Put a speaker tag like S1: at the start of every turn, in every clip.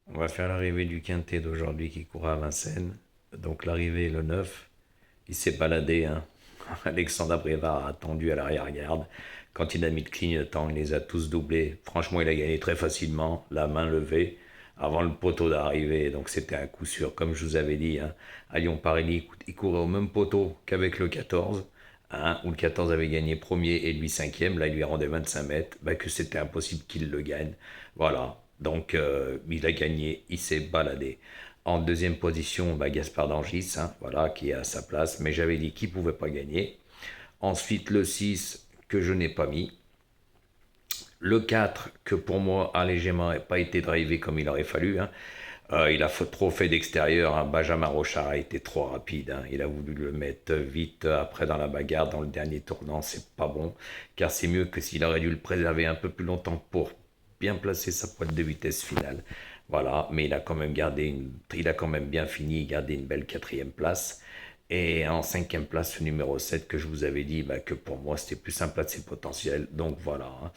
S1: On va faire l'arrivée du quintet d'aujourd'hui qui court à Vincennes. Donc l'arrivée le 9, il s'est baladé, hein. Alexandre Brévard a attendu à l'arrière-garde. Quand il a mis le clignotant, il les a tous doublés. Franchement, il a gagné très facilement, la main levée, avant le poteau d'arrivée. Donc c'était un coup sûr, comme je vous avais dit, hein. À Lyon-Paris, il courait au même poteau qu'avec le 14, hein, où le 14 avait gagné premier et lui cinquième. Là, il lui rendait 25 mètres. Bah, que c'était impossible qu'il le gagne. Voilà. Donc il a gagné, il s'est baladé. En deuxième position, bah, Gaspard d'Angis, hein, voilà, qui est à sa place, mais j'avais dit qu'il ne pouvait pas gagner. Ensuite, le 6 que je n'ai pas mis. Le 4 que pour moi a légèrement pas été drivé comme il aurait fallu, hein. Il a trop fait d'extérieur, hein. Benjamin Rochard a été trop rapide, hein. Il a voulu le mettre vite après dans la bagarre, dans le dernier tournant. C'est pas bon, car c'est mieux que s'il aurait dû le préserver un peu plus longtemps pour bien placer sa pointe de vitesse finale. Voilà, mais il a quand même bien fini, gardé une belle quatrième place. Et en cinquième place, le numéro 7 que je vous avais dit bah, que pour moi c'était plus simple de ses potentiels. Donc voilà, hein.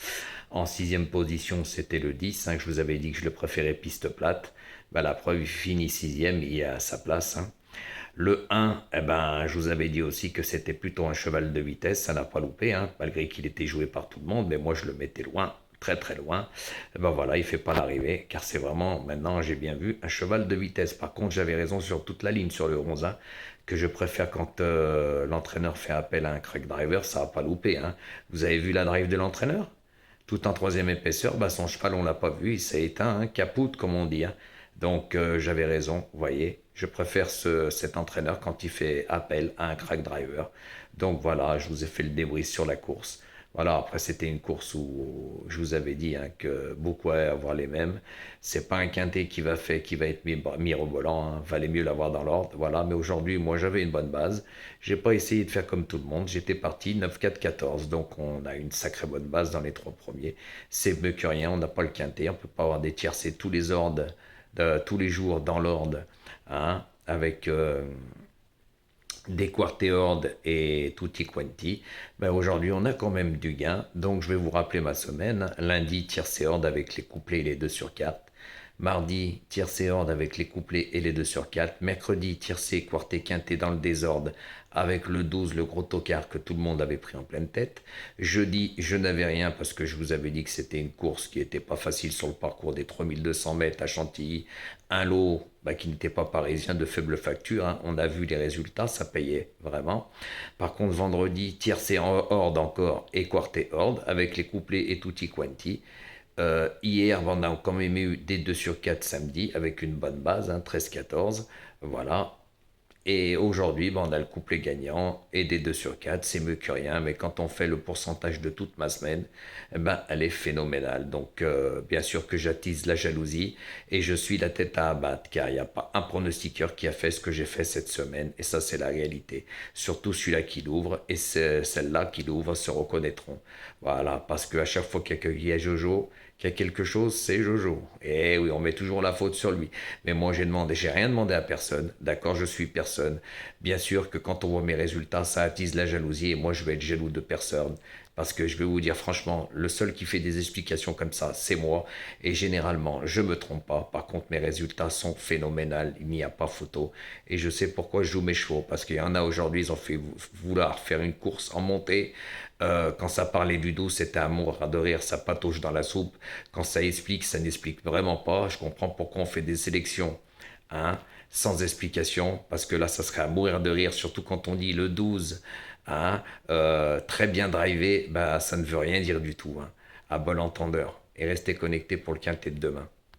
S1: En sixième position, c'était le 10, hein, que je vous avais dit que je le préférais piste plate. Bah, la preuve, il finit sixième, il est à sa place, hein. Le 1, eh ben, je vous avais dit aussi que c'était plutôt un cheval de vitesse, ça n'a pas loupé, hein, malgré qu'il était joué par tout le monde, mais moi je le mettais loin, très très loin. Eh ben voilà, il fait pas l'arrivée, car c'est vraiment, maintenant j'ai bien vu, un cheval de vitesse. Par contre, j'avais raison sur toute la ligne, sur le 11, hein, que je préfère quand l'entraîneur fait appel à un crack driver, ça n'a pas loupé, hein. Vous avez vu la drive de l'entraîneur? Tout en troisième épaisseur, bah, son cheval, on l'a pas vu, il s'est éteint, hein, capoute, comme on dit, hein. Donc j'avais raison, vous voyez, je préfère cet entraîneur quand il fait appel à un crack driver. Donc voilà, je vous ai fait le débrief sur la course. Voilà, après c'était une course où je vous avais dit, hein, que beaucoup allaient avoir les mêmes. C'est pas un quintet qui va être mirobolant, hein. Valait mieux l'avoir dans l'ordre. Voilà, mais aujourd'hui, moi j'avais une bonne base. J'ai pas essayé de faire comme tout le monde. J'étais parti 9-4-14. Donc on a une sacrée bonne base dans les trois premiers. C'est mieux que rien. On n'a pas le quintet. On peut pas avoir des tiercés tous les ordres, tous les jours dans l'ordre, hein, avec des quartéordes et tutti quanti. Ben aujourd'hui, on a quand même du gain. Donc je vais vous rappeler ma semaine. Lundi, tiercé ordre avec les couplets et les 2 sur 4. Mardi, tiercé ordre avec les couplets et les 2 sur 4. Mercredi, tiercé, quarté, quinté dans le désordre avec le 12, le gros tocard que tout le monde avait pris en pleine tête. Jeudi, je n'avais rien parce que je vous avais dit que c'était une course qui n'était pas facile sur le parcours des 3200 mètres à Chantilly. Un lot bah, qui n'était pas parisien, de faible facture, hein. On a vu les résultats, ça payait vraiment. Par contre, vendredi, tiercé en horde encore et quarté horde avec les couplets et tutti quanti. Hier, on a quand même eu des 2 sur 4 samedi avec une bonne base, hein, 13-14. Voilà. Et aujourd'hui, ben, on a le couplet gagnant et des 2 sur 4, c'est mieux que rien. Mais quand on fait le pourcentage de toute ma semaine, eh ben, elle est phénoménale. Donc, bien sûr que j'attise la jalousie et je suis la tête à abattre car il n'y a pas un pronostiqueur qui a fait ce que j'ai fait cette semaine. Et ça, c'est la réalité. Surtout celui-là qui l'ouvre et celle-là qui l'ouvre se reconnaîtront. Voilà, parce qu'à chaque fois qu'il y a Jojo, qu'il y a quelque chose, c'est Jojo. Et oui, on met toujours la faute sur lui. Mais moi, j'ai rien demandé à personne. D'accord, je suis personne. Bien sûr que quand on voit mes résultats, ça attise la jalousie et moi, je vais être jaloux de personne. Parce que je vais vous dire franchement, le seul qui fait des explications comme ça, c'est moi. Et généralement, je me trompe pas. Par contre, mes résultats sont phénoménaux. Il n'y a pas photo. Et je sais pourquoi je joue mes chevaux. Parce qu'il y en a aujourd'hui, ils ont fait vouloir faire une course en montée. Quand ça parlait du dos, c'était à mourir de rire, ça patauge dans la soupe. Quand ça explique, ça n'explique vraiment pas. Je comprends pourquoi on fait des sélections, hein, sans explication, parce que là, ça serait à mourir de rire, surtout quand on dit le 12, hein, très bien drivé, bah, ça ne veut rien dire du tout, hein, à bon entendeur. Et restez connectés pour le quintet de demain.